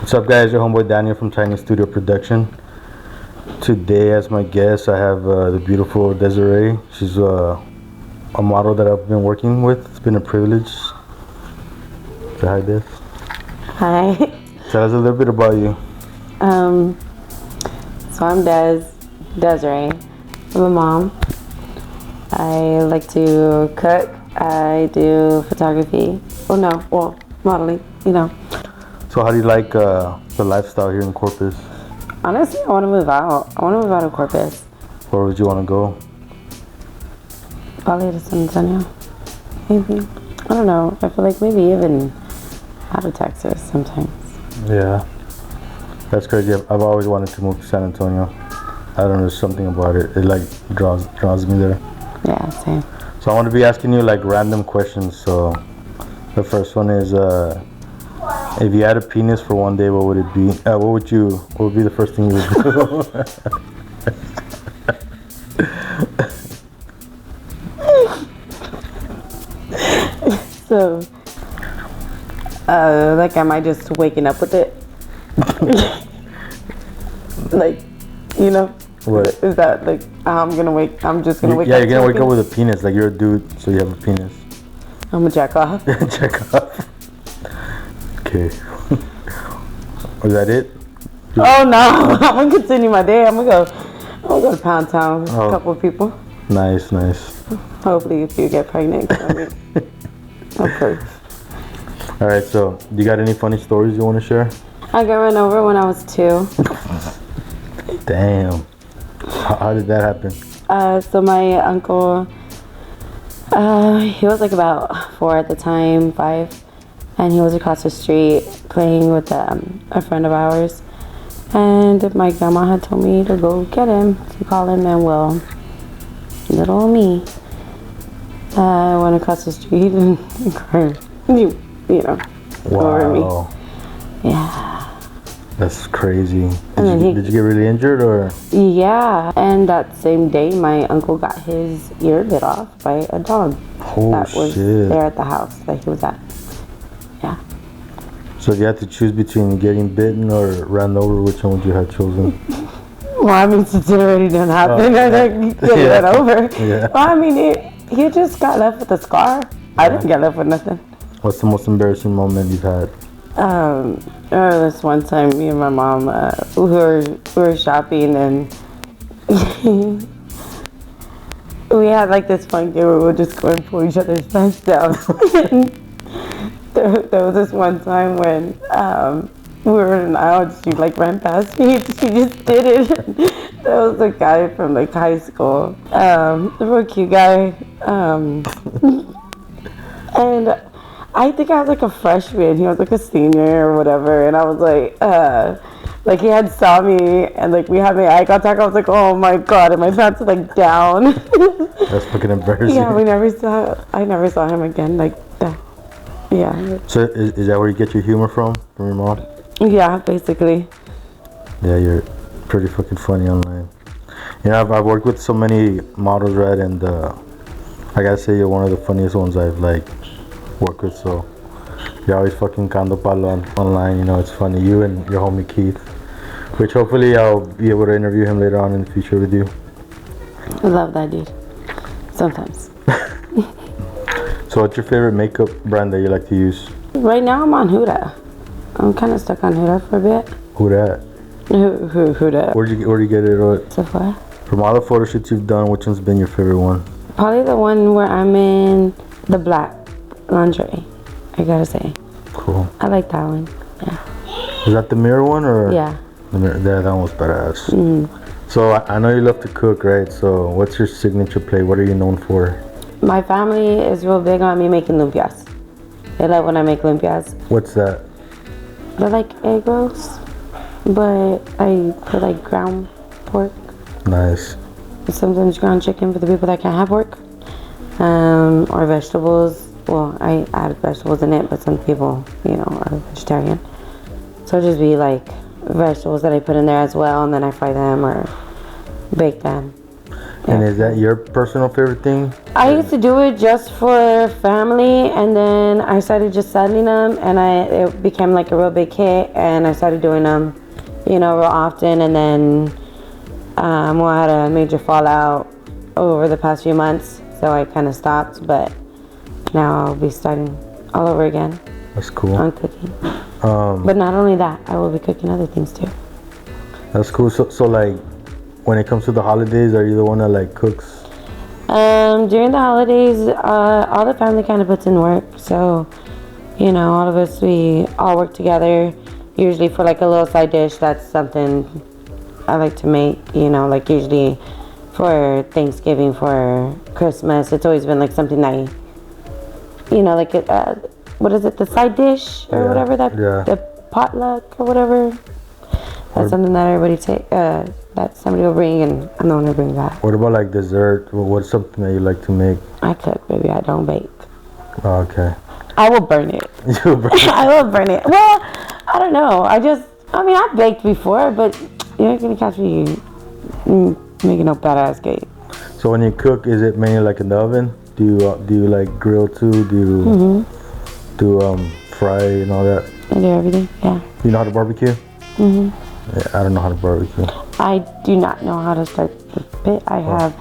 What's up, guys? Your homeboy Daniel from Tiny Studio Production. Today, as my guest, I have the beautiful Desiree. She's a model that I've been working with. It's been a privilege. Say hi, Des. Hi. Tell us a little bit about you. So I'm Desiree. I'm a mom. I like to cook. I do photography. Modeling, So, how do you like the lifestyle here in Corpus? Honestly, I want to move out. I want to move out of Corpus. Where would you want to go? Probably to San Antonio. Maybe. I don't know. I feel like maybe even out of Texas sometimes. Yeah, that's crazy. I've always wanted to move to San Antonio. I don't know, there's something about it. It like draws me there. Yeah, same. So I want to be asking you like random questions. So the first one is, if you had a penis for one day, what would it be? What would be the first thing you would do? So, like, am I just waking up with it? Like, What? Is that like how I'm just gonna wake up? Yeah, you're gonna wake up with a penis. Like you're a dude, so you have a penis. I'm gonna jack off. Check off. Okay. Was that it? Oh no, I'm gonna continue my day. I'm gonna go to Pound Town with a couple of people. Nice. Hopefully, if you get pregnant, of course. All right. So, do you got any funny stories you want to share? I got run over when I was 2. Damn. How did that happen? So my uncle, he was like about 4 at the time, 5, and he was across the street playing with a friend of ours. And my grandma had told me to go get him, to call him, and well, little old me, I went across the street and over me. Yeah. That's crazy. Did you get really injured or? Yeah, and that same day, my uncle got his ear bit off by a dog that was there at the house that he was at. Yeah. So if you had to choose between getting bitten or ran over, which one would you have chosen? Well, I mean, since it already didn't happen, I didn't get run over. Yeah. Well, I mean, he just got left with a scar. I didn't get left with nothing. What's the most embarrassing moment you've had? This one time, me and my mom, we were shopping, and we had like this fun game where we would just go and pull each other's pants down. there was this one time when we were in an aisle, and she like ran past me, and she just did it. There was a guy from like high school, a real cute guy, and I think I was like a freshman. He was like a senior or whatever, and I was like he had saw me, and like we had my eye contact. I was like, oh my god, and my pants were like down. That's fucking embarrassing. Yeah, I never saw him again like that. Yeah. So is that where you get your humor from your mom? Yeah, basically. Yeah, you're pretty fucking funny online. You know, I've worked with so many models, right? And I gotta say, you're one of the funniest ones I've like worked with. So you're always fucking cando palo online. You know, it's funny. You and your homie Keith, which hopefully I'll be able to interview him later on in the future with you. I love that dude. Sometimes. So what's your favorite makeup brand that you like to use? Right now I'm on Huda. I'm kind of stuck on Huda for a bit. Who that? Huda. Where'd you get it at? Sephora. From all the photo shoots you've done, which one's been your favorite one? Probably the one where I'm in the black lingerie, I gotta say. Cool. I like that one. Yeah. Is that the mirror one or? Yeah. The mirror, that one was badass. Mm-hmm. So I know you love to cook, right? So what's your signature plate? What are you known for? My family is real big on me making lumpias. They love when I make lumpias. What's that? They're like egg rolls, but I put like ground pork. Nice. Sometimes ground chicken for the people that can't have pork. Or vegetables. Well, I add vegetables in it, but some people, are vegetarian. So it'll just be like vegetables that I put in there as well, and then I fry them or bake them. And is that your personal favorite thing? I used to do it just for family, and then I started just selling them, and it became like a real big hit, and I started doing them, real often, and then we had a major fallout over the past few months, so I kind of stopped, but now I'll be starting all over again. That's cool. On cooking. But not only that, I will be cooking other things too. That's cool. So like, when it comes to the holidays, are you the one that like cooks? During the holidays, all the family kind of puts in work. So, all of us, we all work together, usually for like a little side dish. That's something I like to make, like usually for Thanksgiving, for Christmas. It's always been like something that, like, what is it, the side dish or whatever, the potluck or whatever. That's something that everybody that somebody will bring, and I'm the one who brings that. What about like dessert? What's something that you like to make? I cook, baby. I don't bake. Oh, okay. I will burn it. You'll burn it? I will burn it. Well, I don't know. I've baked before, but you're not going to catch me making no badass cake. So when you cook, is it mainly like in the oven? Do you like grill too? Do you do fry and all that? I do everything, yeah. You know how to barbecue? Yeah, I don't know how to barbecue. I do not know how to start the pit. I have.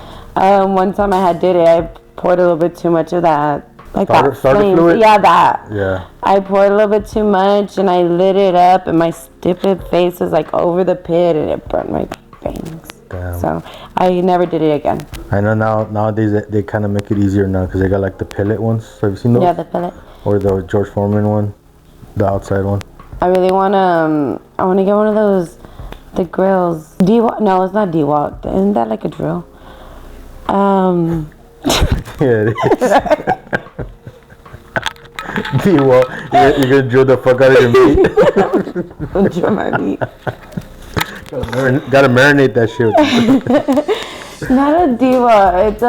One time I did it, I poured a little bit too much of that. Like starter fluid? Yeah, that. Yeah. I poured a little bit too much, and I lit it up, and my stupid face was like over the pit, and it burned my bangs. Damn. So I never did it again. I know nowadays they kind of make it easier now because they got like the pellet ones. Have you seen those? Yeah, the pellet. Or the George Foreman one, the outside one. I really want to. I want to get one of those, the grills. No, it's not Dewalt. Isn't that like a drill? Yeah, it is. Dewalt. You're gonna drill the fuck out of your meat. Drill my meat. Gotta marinate that shit. Not a Dewalt. It's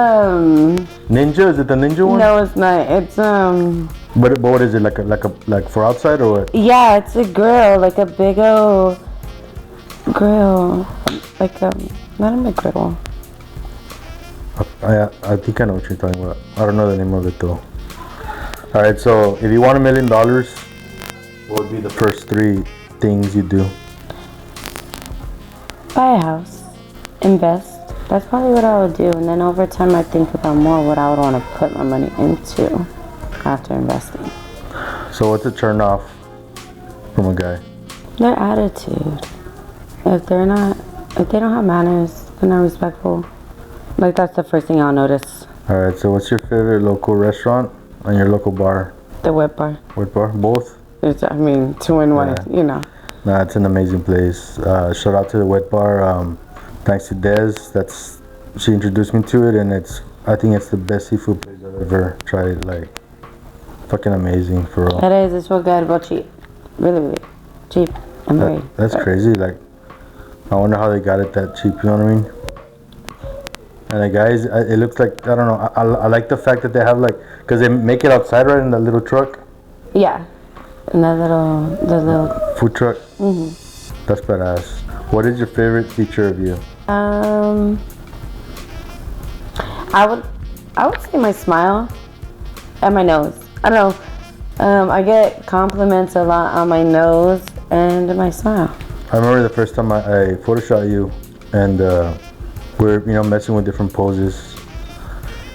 Ninja? Is it the Ninja one? No, it's not. It's But what is it, like for outside or what? Yeah, it's a grill, like a big old grill, like not a McGriddle. I think I know what you're talking about. I don't know the name of it though. All right, so if you won $1 million, what would be the first 3 things you do? Buy a house, invest. That's probably what I would do, and then over time I think about more what I would want to put my money into after investing. So what's a turn off from a guy? Their attitude. If they don't have manners, they're not respectful. Like, that's the first thing I'll notice. All right, so what's your favorite local restaurant and your local bar? The Wet Bar. Wet Bar? Both? It's, 2 in 1, Nah, it's an amazing place. Shout out to the Wet Bar. Thanks to Des. She introduced me to it, and I think it's the best seafood place I've ever tried. Like, fucking amazing for real. It is. It's real good, but cheap. Really, really cheap. That's crazy. Like, I wonder how they got it that cheap. You know what I mean? And the guys, it looks like, I don't know. I like the fact that they have because they make it outside, right, in that little truck. Yeah, in the little food truck. That's badass. What is your favorite feature of you? I would say my smile and my nose. I don't know. I get compliments a lot on my nose and my smile. I remember the first time I photoshopped you, and we're messing with different poses,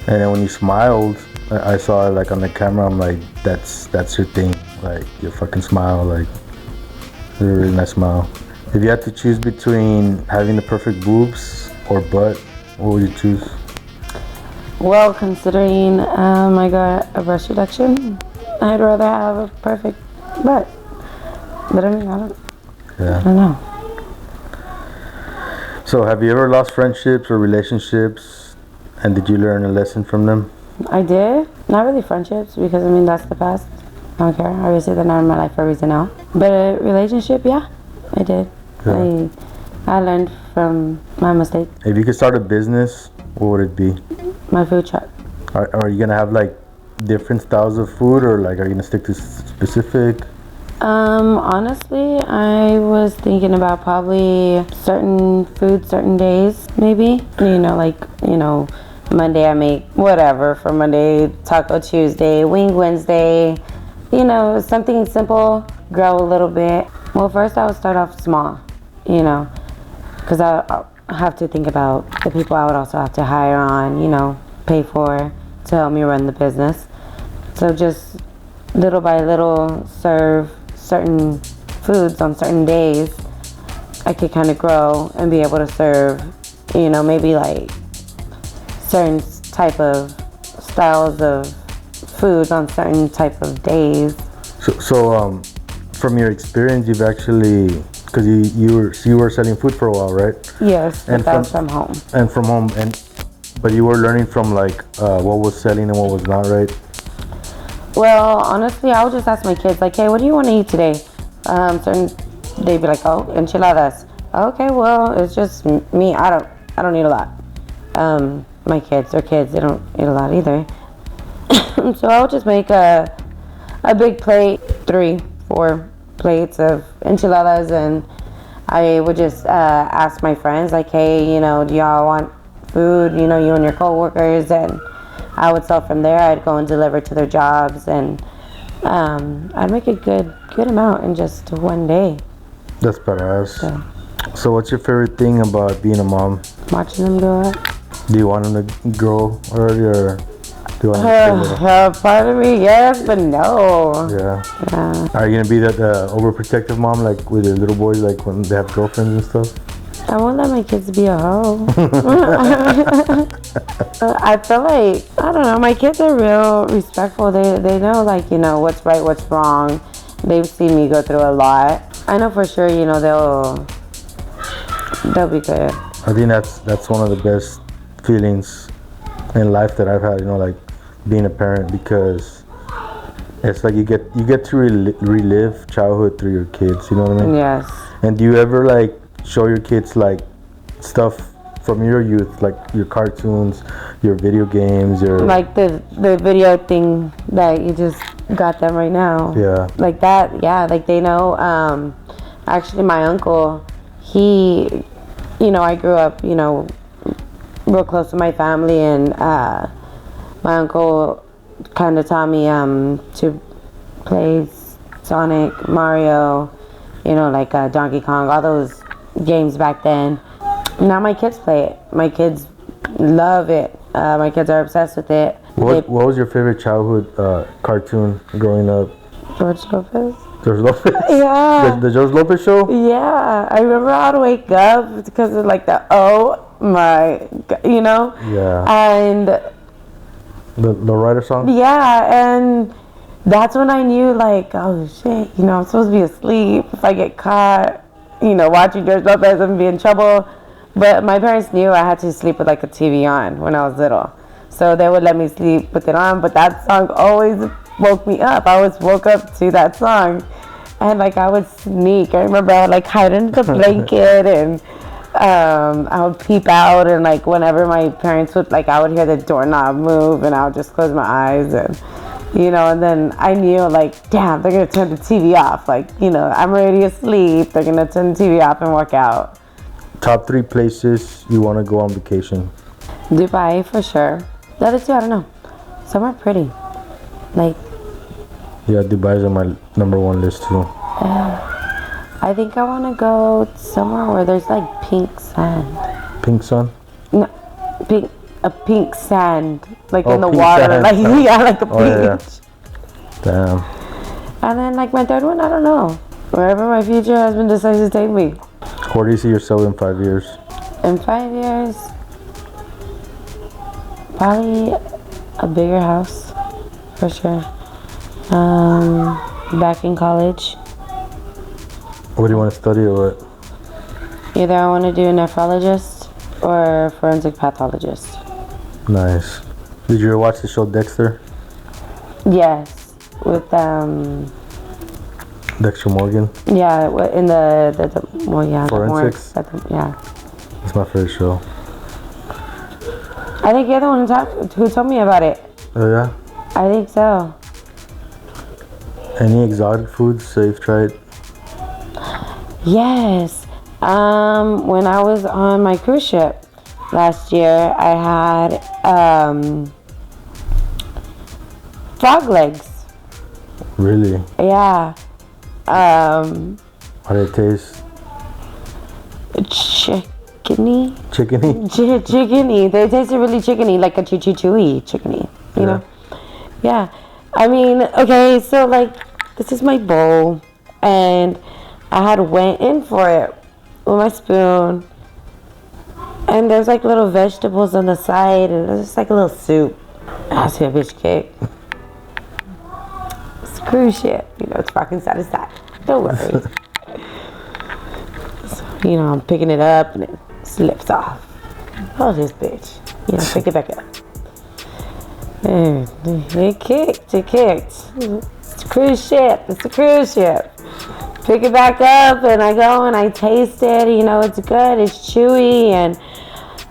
and then when you smiled, I saw it like on the camera. I'm like, that's your thing, like your fucking smile, like a really nice smile. If you had to choose between having the perfect boobs or butt, what would you choose? Well, considering I got a breast reduction, I'd rather have a perfect butt. But I don't know. So have you ever lost friendships or relationships, and did you learn a lesson from them? I did. Not really friendships, because that's the past. I don't care. Obviously they're not in my life for a reason now. But a relationship, yeah, I did. Yeah. I learned from my mistake. If you could start a business, what would it be? My food truck. Are you gonna have like different styles of food, or like are you gonna stick to specific? Honestly, I was thinking about probably certain food, certain days, maybe. Monday I make whatever for Monday, Taco Tuesday, Wing Wednesday, something simple, grow a little bit. Well, first I would start off small, because I have to think about the people I would also have to hire on, pay for to help me run the business. So just little by little serve certain foods on certain days. I could kind of grow and be able to serve, maybe like certain type of styles of foods on certain type of days. So from your experience, you've actually, because you were selling food for a while, right? Yes, and from home. And from home, but you were learning from like what was selling and what was not, right? Well, honestly, I would just ask my kids, like, hey, what do you want to eat today? They'd be like, oh, enchiladas. Okay, well, it's just me. I don't eat a lot. My kids, they're kids. They don't eat a lot either. So I would just make a big plate, 3-4 plates of enchiladas, and I would just ask my friends, like, hey, do y'all want food? You and your coworkers, and I would sell from there. I'd go and deliver to their jobs, and I'd make a good amount in just one day. That's badass. So what's your favorite thing about being a mom? Watching them grow up. Do you want them to grow early, or do you want them to part of me, yes, but no. Yeah. Are you gonna be that overprotective mom, like with your little boys, like when they have girlfriends and stuff? I won't let my kids be a hoe. I feel like, I don't know, my kids are real respectful. They know, like, what's right, what's wrong. They've seen me go through a lot. I know for sure, they'll be good. I think that's one of the best feelings in life that I've had, like being a parent, because it's like you get to relive childhood through your kids, you know what I mean? Yes. And do you ever like show your kids like stuff from your youth, like your cartoons, your video games, your like the video thing that you just got them right now? Yeah. Like that, yeah, like they know. Actually my uncle, he, I grew up, real close to my family, and my uncle kind of taught me to play Sonic, Mario, like Donkey Kong, all those games back then. Now my kids play it. My kids love it. My kids are obsessed with it. What was your favorite childhood cartoon growing up? George Lopez. George Lopez? Yeah. The George Lopez show? Yeah. I remember how to wake up because of like the, oh my God, Yeah. And the Rider song? Yeah, and that's when I knew, like, oh shit, I'm supposed to be asleep. If I get caught, watching George Lopez, I'm gonna be in trouble. But my parents knew I had to sleep with like a TV on when I was little, so they would let me sleep with it on. But that song always woke me up. I always woke up to that song, and like I would sneak. I remember I would like hide under the blanket, and I would peep out, and like whenever my parents would, like, I would hear the doorknob move, and I would just close my eyes, and and then I knew, like, damn, they're gonna turn the TV off. Like, I'm already asleep. They're gonna turn the TV off and walk out. Top 3 places you want to go on vacation? Dubai, for sure. The other 2, I don't know. Somewhere pretty. Like. Yeah, Dubai's on my number 1 list too. I think I want to go somewhere where there's like pink sand. Pink sun? No, pink sand, like in the pink water, sand. like like a beach. Yeah. Damn. And then like my third one, I don't know. Wherever my future husband decides to take me. Where do you see yourself in 5 years? In 5 years, probably a bigger house, for sure. Back in college. What do you want to study, or what? Either I want to do a nephrologist or forensic pathologist. Nice. Did you ever watch the show Dexter? Yes, with Dexter Morgan? Yeah, in the well, yeah, Forensics? Yeah. It's my favorite show. I think you're the one who told me about it. Oh yeah? I think so. Any exotic foods that you've tried? Yes. When I was on my cruise ship last year, I had frog legs. Really? Yeah. How did it taste? Chickeny. Chickeny? Chickeny. They tasted really chickeny, like a chewy chickeny. You know? Yeah. I mean, okay, so like this is my bowl, and I had went in for it with my spoon, and there's like little vegetables on the side, and there's just like a little soup. I see a bitch cake. It's cruise ship, you know, it's fucking satisfied. Don't worry. So, you know, I'm picking it up and it slips off. Oh, this bitch. You know, pick it back up. And it kicked. It's a cruise ship. It's a cruise ship. Pick it back up, and I go and I taste it. You know, it's good. It's chewy, and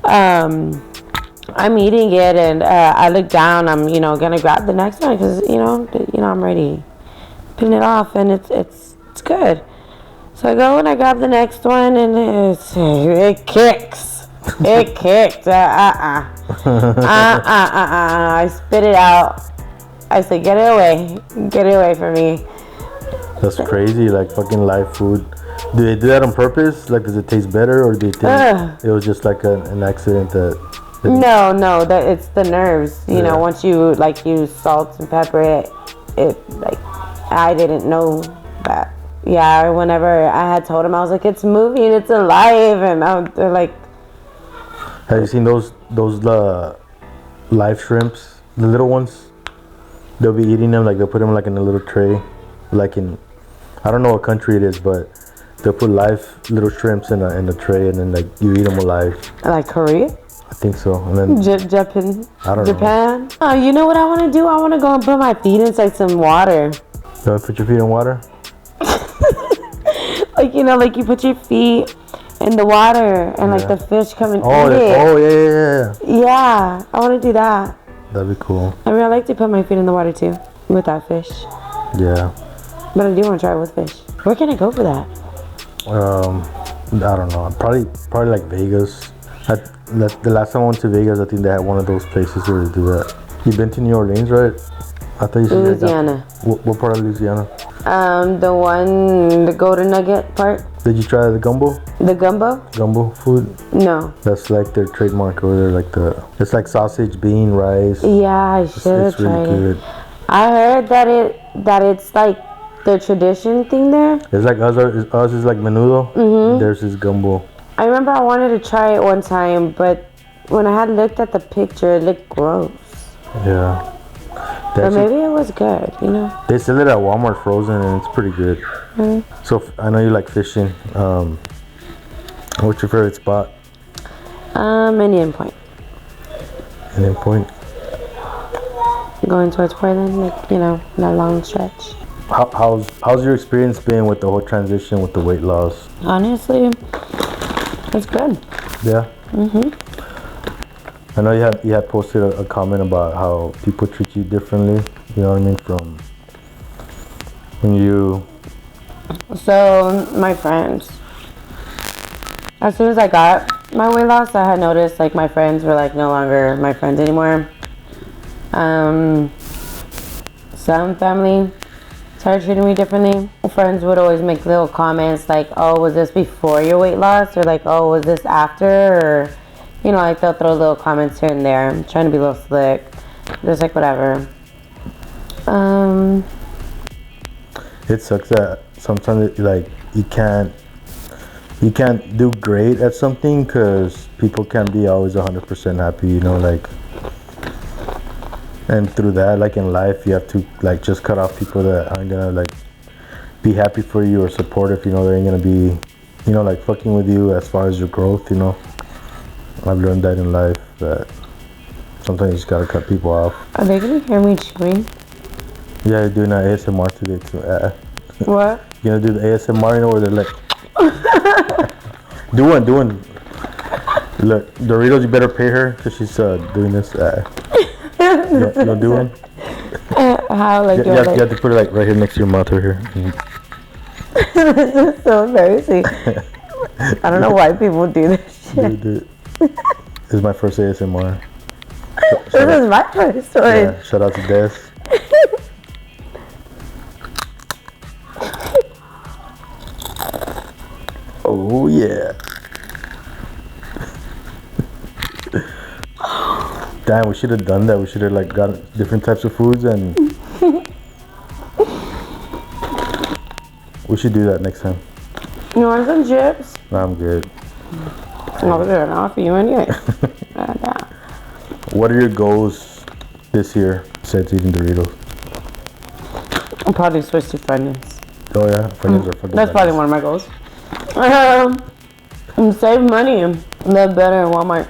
I'm eating it, and I look down. I'm, you know, gonna grab the next one because you know I'm ready. Putting it off, and it's good. So I go and I grab the next one, and it kicks. It kicked. I spit it out. I said, get it away from me. That's crazy, like fucking live food. Do they do that on purpose? Like, does it taste better, or do you think it was just like an accident that? No, that it's the nerves. You know, once you like use salt and pepper it like I didn't know that. Yeah, whenever I had told him, I was like, it's moving, it's alive, and they're like. Have you seen those live shrimps, the little ones? They'll be eating them, like they'll put them like in a little tray, like in, I don't know what country it is, but they'll put live little shrimps in a tray, and then like you eat them alive. Like Korea? I think so. And then Japan. I don't Japan. know. Oh, you know what I want to do? I want to go and put my feet inside some water. You want to put your feet in water? Like, you know, like you put your feet in the water and like the fish come and eat it. Oh yeah. Yeah, I want to do that. That'd be cool. I mean, I like to put my feet in the water too with that fish. Yeah. But I do want to try it with fish. Where can I go for that? I don't know. Probably like Vegas. The last time I went to Vegas, I think they had one of those places where they do that. You been to New Orleans, right? I thought you said Louisiana. What part of Louisiana? The Golden Nugget part. Did you try the gumbo? The gumbo? Gumbo food? No. That's like their trademark over there. It's like sausage, bean, rice. Yeah, I should have tried really good. I heard that it's like the tradition thing there. It's like ours is like menudo. Mm-hmm. There's this gumbo. I remember I wanted to try it one time, but when I had looked at the picture, it looked gross. Yeah. But maybe it was good, you know? They sell it at Walmart frozen, and it's pretty good. Mm-hmm. So I know you like fishing. What's your favorite spot? Indian Point. Indian Point. Going towards Portland, like, you know, that long stretch. How's your experience been with the whole transition with the weight loss? Honestly, it's good. Yeah. Mhm. I know you had posted a comment about how people treat you differently. You know what I mean? From when you. So my friends. As soon as I got my weight loss, I had noticed like my friends were like no longer my friends anymore. Some family started treating me differently. Friends would always make little comments like, oh, was this before your weight loss? Or like, oh, was this after? Or, you know, like they'll throw little comments here and there. I'm trying to be a little slick. Just like whatever. It sucks that sometimes like you can't do great at something because people can't be always 100% happy, you know, like. And through that, like in life, you have to like just cut off people that aren't gonna like be happy for you or supportive. You know, they ain't gonna be, you know, like fucking with you as far as your growth. You know, I've learned that in life that sometimes you just gotta cut people off. Are they gonna hear me chewing? Yeah, you're doing that ASMR today too. What? You gonna do the ASMR? You know where they're like, do one. Look, Doritos, you better pay her because she's doing this. You do one? How, like, You have to put it like right here next to your mouth right here. This is so embarrassing. I don't know why people do this shit. Dude, this is my first ASMR. This is my first one. Yeah, shout out to Des. Oh yeah. Damn, we should have done that. We should have like got different types of foods and we should do that next time. You want some chips? No, I'm good. I was gonna offer you anyway. What are your goals this year besides eating Doritos? I'll probably switch to Funyuns. Oh yeah, Funyuns are fucking That's probably one of my goals. Save money. Live better in Walmart.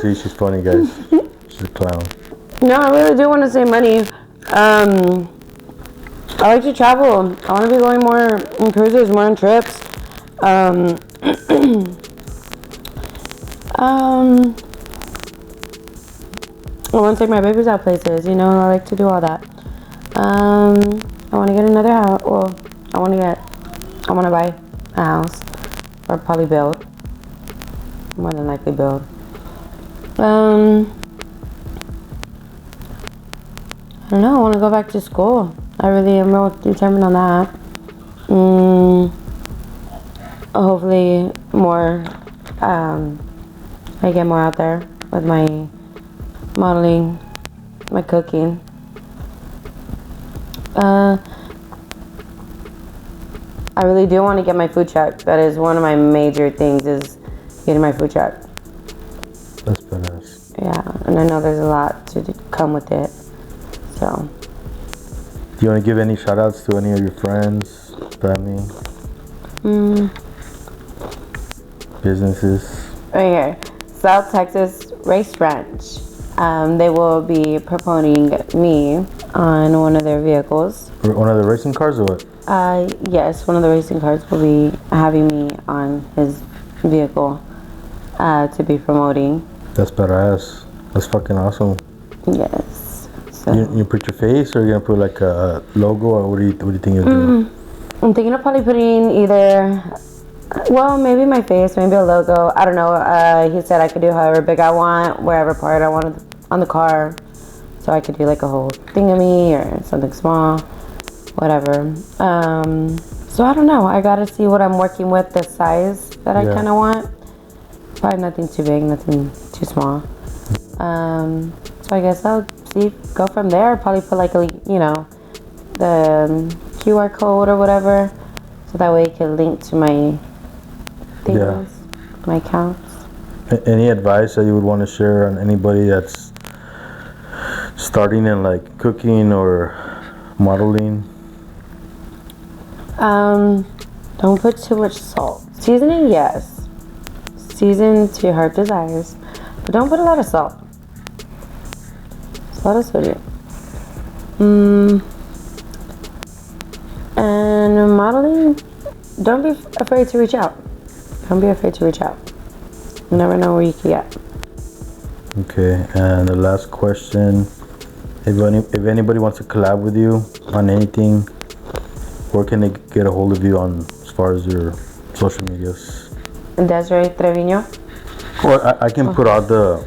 See, she's funny, guys. She's a clown. No, I really do want to save money. I like to travel. I want to be going more on cruises, more on trips. I want to take my babies out places. You know, I like to do all that. I want to get another house. Well, I want to buy a house, or probably build. More than likely build. I don't know. I want to go back to school. I really am real determined on that. Hopefully more, I get more out there with my modeling, my cooking. I really do want to get my food truck. That is one of my major things, is getting my food truck. That's badass. Yeah, and I know there's a lot to come with it. So. Do you want to give any shout outs to any of your friends, family, businesses? Okay, South Texas Race Ranch. They will be proponing me on one of their vehicles. One of the racing cars or what? Yes, one of the racing cars will be having me on his vehicle to be promoting. That's badass. That's fucking awesome. Yes. So. You put your face, or you gonna put like a logo, or what do you think you're doing? I'm thinking of probably putting either, well, maybe my face, maybe a logo. I don't know. He said I could do however big I want, wherever part I wanted on the car. So I could do like a whole thing of me or something small, whatever. So I don't know. I gotta see what I'm working with, the size that I kind of want. Probably nothing too big, nothing too small. So I guess I'll go from there. Probably put like the QR code or whatever, so that way it can link to my things, my accounts. Any advice that you would want to share on anybody that's starting in like cooking or modeling? Don't put too much salt. Seasoning, yes. Season to your heart desires, but don't put a lot of salt. It's a lot of sodium. And modeling, don't be afraid to reach out. Don't be afraid to reach out. You never know where you can get. Okay, and the last question: if anybody wants to collab with you on anything, where can they get a hold of you on as far as your social medias? Desiree Trevino. Well, I can put all the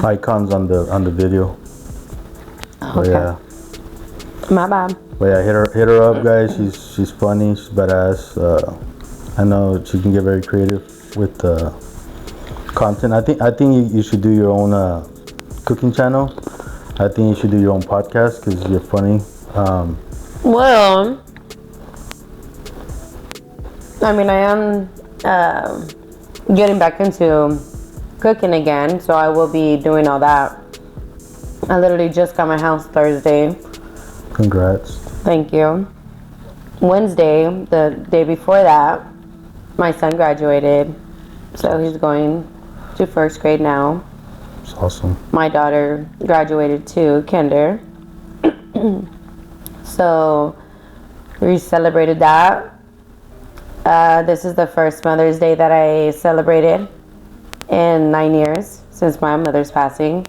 icons on the video. Okay. Yeah. My bad. But yeah, hit her up, guys. She's funny. She's badass. I know she can get very creative with content. I think you should do your own cooking channel. I think you should do your own podcast because you're funny. Well, I mean, I am getting back into cooking again, so I will be doing all that. I literally just got my house Thursday. Congrats. Thank you. Wednesday, the day before that, my son graduated, so he's going to first grade now. It's awesome. My daughter graduated too, kinder. So we celebrated that. This is the first Mother's Day that I celebrated. in 9 years since my mother's passing.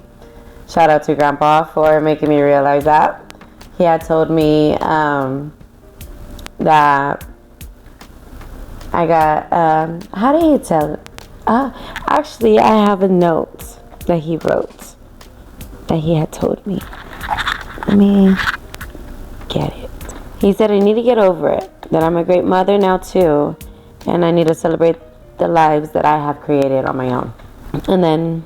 Shout out to Grandpa for making me realize that. He had told me that I got, how did he tell it? Actually, I have a note that he wrote that he had told me. Let me get it. He said, I need to get over it, that I'm a great mother now too, and I need to celebrate the lives that I have created on my own. And then,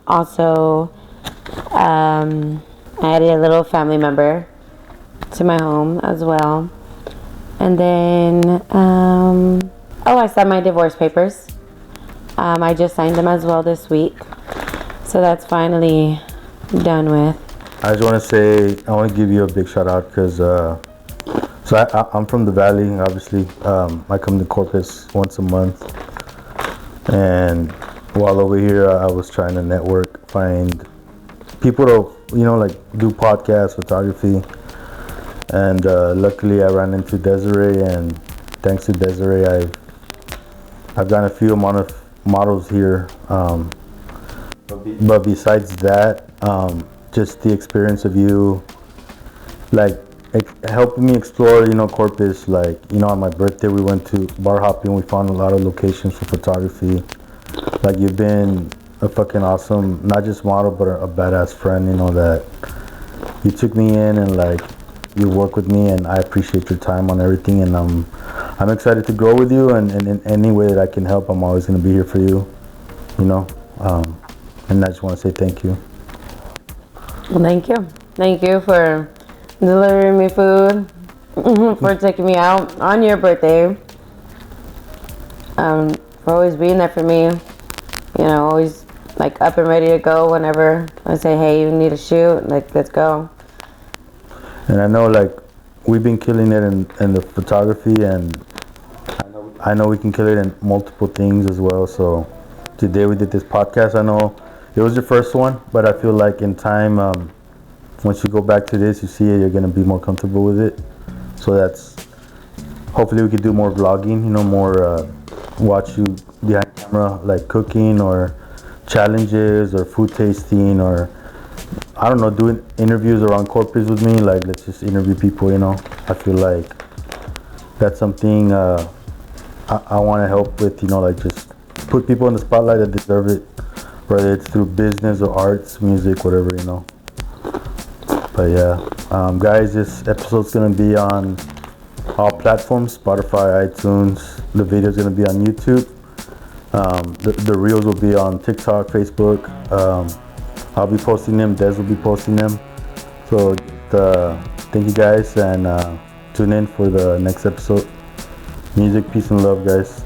also, I added a little family member to my home as well. And then, I signed my divorce papers. I just signed them as well this week. So that's finally done with. I just want to say, I want to give you a big shout out because, I'm from the Valley, obviously. I come to Corpus once a month. And while over here, I was trying to network, find people to, do podcasts, photography. And luckily I ran into Desiree, and thanks to Desiree, I've gotten a few amount of models here. But besides that, just the experience of you, helping me explore, Corpus. On my birthday, we went to bar hopping. We found a lot of locations for photography. You've been a fucking awesome, not just model, but a badass friend, that you took me in and you work with me, and I appreciate your time on everything, and I'm excited to grow with you, and in any way that I can help, I'm always going to be here for you, and I just want to say thank you. Well, thank you for delivering me food, for taking me out on your birthday, for always being there for me, always up and ready to go whenever I say, hey, you need a shoot, let's go. And I know we've been killing it in the photography, and I know we can kill it in multiple things as well. So today we did this podcast. I know it was your first one, but I feel like in time, once you go back to this, you see it, you're going to be more comfortable with it. So hopefully we could do more vlogging, more watch you behind camera, cooking or challenges or food tasting, or I don't know, doing interviews around Corpus with me. Let's just interview people, I feel like that's something I want to help with, just put people in the spotlight that deserve it, whether it's through business or arts, music, whatever, But yeah, guys, this episode's going to be on all platforms, Spotify, iTunes. The video's going to be on YouTube. The reels will be on TikTok, Facebook. I'll be posting them. Des will be posting them. So thank you guys, and tune in for the next episode. Music, peace, and love, guys.